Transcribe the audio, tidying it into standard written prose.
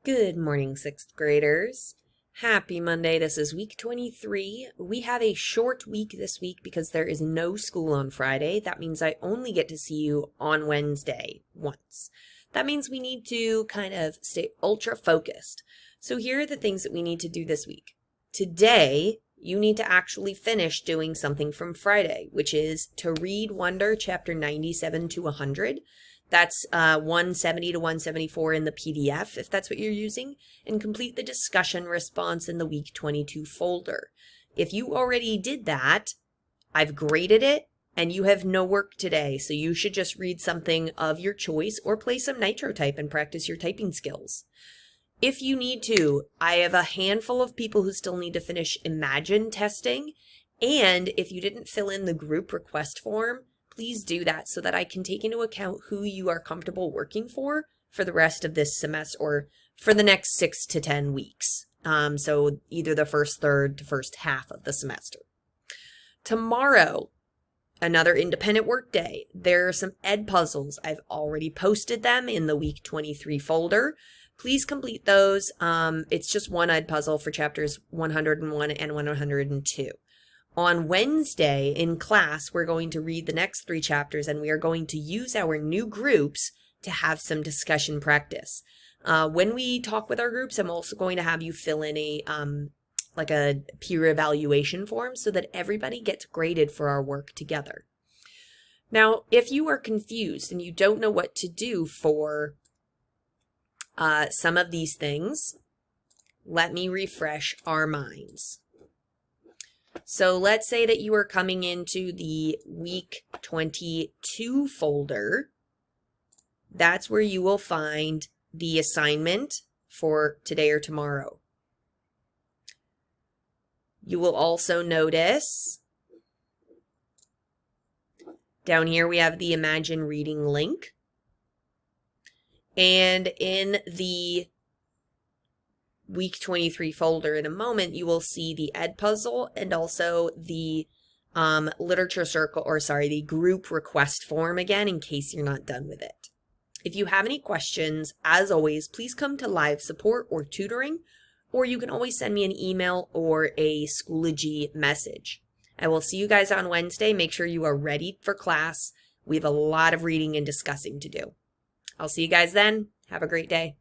Good morning, sixth graders. Happy Monday. This is week 23. We have a short week this week because there is no school on Friday. That means I only get to see you on Wednesday once. That means we need to kind of stay ultra focused. So here are the things that we need to do this week. Today, you need to actually finish doing something from Friday, which is to read Wonder chapter 97 to 100. That's 170 to 174 in the PDF, if that's what you're using, and complete the discussion response in the week 22 folder. If you already did that, I've graded it, and you have no work today, so you should just read something of your choice or play some NitroType and practice your typing skills. If you need to, I have a handful of people who still need to finish Imagine testing, and if you didn't fill in the group request form, please do that so that I can take into account who you are comfortable working for the rest of this semester or for the next 6 to 10 weeks. So either the first third to first half of the semester. Tomorrow, another independent work day. There are some ed puzzles. I've already posted them in the week 23 folder. Please complete those. It's just one ed puzzle for chapters 101 and 102. On Wednesday in class, we're going to read the next 3 chapters and we are going to use our new groups to have some discussion practice. When we talk with our groups, I'm also going to have you fill in a peer evaluation form so that everybody gets graded for our work together. Now, if you are confused and you don't know what to do for some of these things, let me refresh our minds. So let's say that you are coming into the week 22 folder. That's where you will find the assignment for today or tomorrow. You will also notice down here we have the Imagine Reading link. And in the week 23 folder in a moment, you will see the ed puzzle and also the literature circle, the group request form again, in case you're not done with it. If you have any questions, as always, please come to live support or tutoring, or you can always send me an email or a Schoology message. I will see you guys on Wednesday. Make sure you are ready for class. We have a lot of reading and discussing to do. I'll see you guys then. Have a great day.